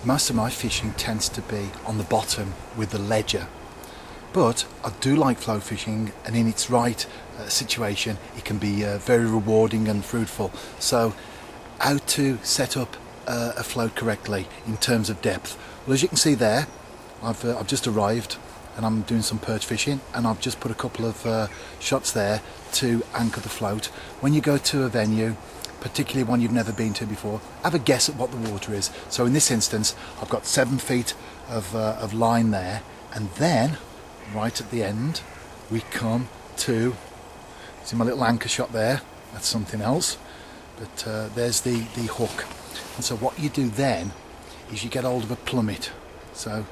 most of my fishing tends to be on the bottom with the ledger, but I do like float fishing, and in its right situation it can be very rewarding and fruitful. So how to set up a float correctly in terms of depth? Well, as you can see there, I've just arrived and I'm doing some perch fishing, and I've just put a couple of shots there to anchor the float. When you go to a venue, particularly one you've never been to before, have a guess at what the water is. So in this instance I've got 7 feet of line there, and then right at the end we come to, see my little anchor shot there, that's something else, but there's the hook. And so what you do then is you get hold of a plummet. So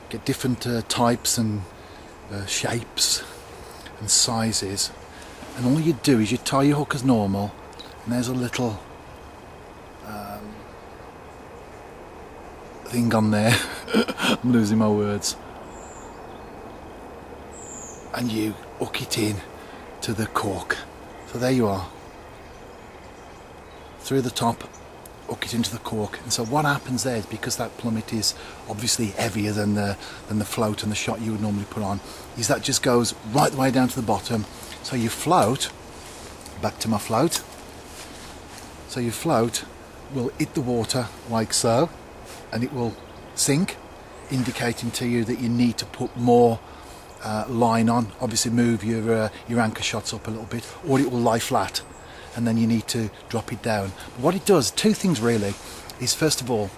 get different types and shapes and sizes, and all you do is you tie your hook as normal, and there's a little thing on there I'm losing my words, and you hook it in to the cork. So there you are, through the top, hook it into the cork. And so what happens there is, because that plummet is obviously heavier than the float and the shot you would normally put on, is that just goes right the way down to the bottom. So you float, back to my float, so your float will hit the water like so, and it will sink, indicating to you that you need to put more line on. Obviously move your anchor shots up a little bit, or it will lie flat, and then you need to drop it down. But what it does, two things really, is first of all,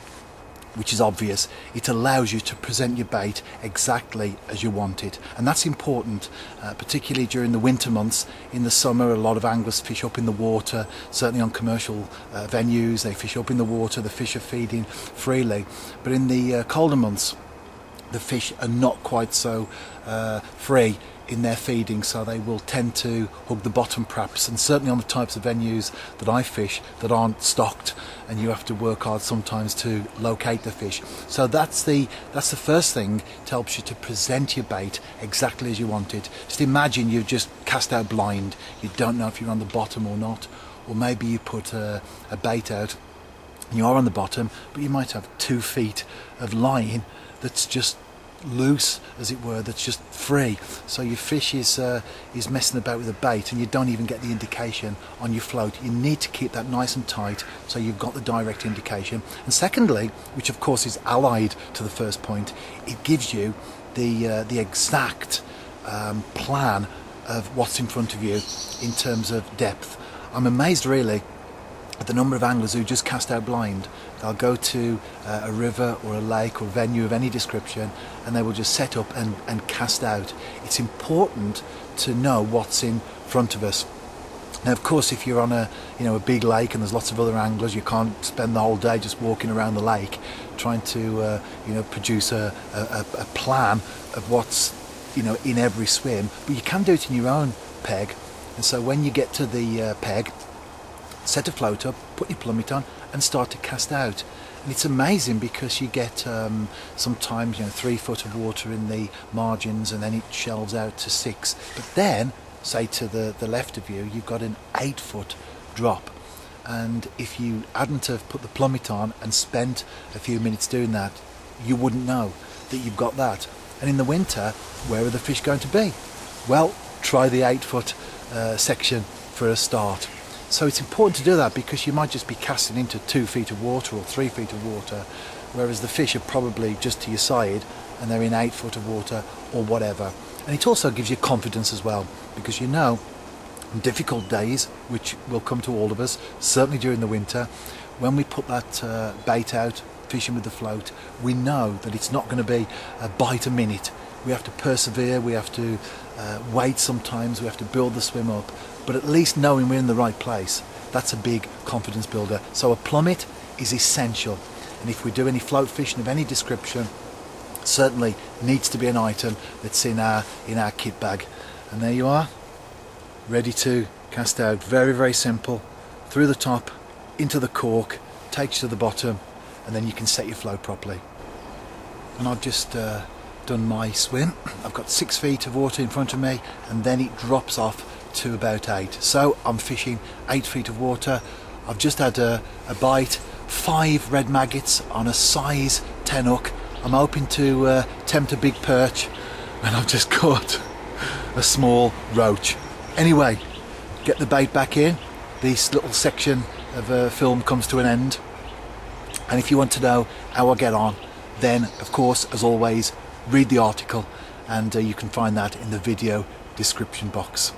which is obvious, it allows you to present your bait exactly as you want it, and that's important, particularly during the winter months. In the summer a lot of anglers fish up in the water, certainly on commercial venues they fish up in the water, the fish are feeding freely, but in the colder months the fish are not quite so free in their feeding, so they will tend to hug the bottom perhaps, and certainly on the types of venues that I fish that aren't stocked, and you have to work hard sometimes to locate the fish. So that's the first thing. It helps you to present your bait exactly as you want it. Just imagine you've just cast out blind, you don't know if you're on the bottom or not, or maybe you put a bait out and you are on the bottom, but you might have 2 feet of line that's just loose, as it were, that's just free. So your fish is messing about with the bait, and you don't even get the indication on your float. You need to keep that nice and tight so you've got the direct indication. And secondly, which of course is allied to the first point, it gives you the exact plan of what's in front of you in terms of depth. I'm amazed really at the number of anglers who just cast out blind. They'll go to a river or a lake or a venue of any description, and they will just set up and cast out. It's important to know what's in front of us. Now of course if you're on a big lake and there's lots of other anglers, you can't spend the whole day just walking around the lake trying to produce a plan of what's in every swim, but you can do it in your own peg. And so when you get to the peg, set a float up, put your plummet on and start to cast out. And it's amazing because you get sometimes 3 foot of water in the margins, and then it shelves out to 6. But then, say to the left of you, you've got an 8 foot drop. And if you hadn't have put the plummet on and spent a few minutes doing that, you wouldn't know that you've got that. And in the winter, where are the fish going to be? Well, try the 8 foot section for a start. So it's important to do that, because you might just be casting into 2 feet of water or 3 feet of water, whereas the fish are probably just to your side and they're in 8 foot of water or whatever. And it also gives you confidence as well, because on difficult days, which will come to all of us, certainly during the winter, when we put that bait out, fishing with the float, we know that it's not going to be a bite a minute. We have to persevere, we have to wait sometimes, we have to build the swim up, but at least knowing we're in the right place, that's a big confidence builder. So a plummet is essential, and if we do any float fishing of any description, certainly needs to be an item that's in our kit bag. And there you are, ready to cast out. Very, very simple. Through the top, into the cork, takes you to the bottom, and then you can set your float properly. And I've just done my swim. I've got 6 feet of water in front of me, and then it drops off to about 8. So I'm fishing 8 feet of water. I've just had a bite 5 red maggots on a size 10 hook. I'm hoping to tempt a big perch, and I've just caught a small roach. Anyway, get the bait back in. This little section of film comes to an end, and if you want to know how I get on, then of course, as always, read the article, and you can find that in the video description box.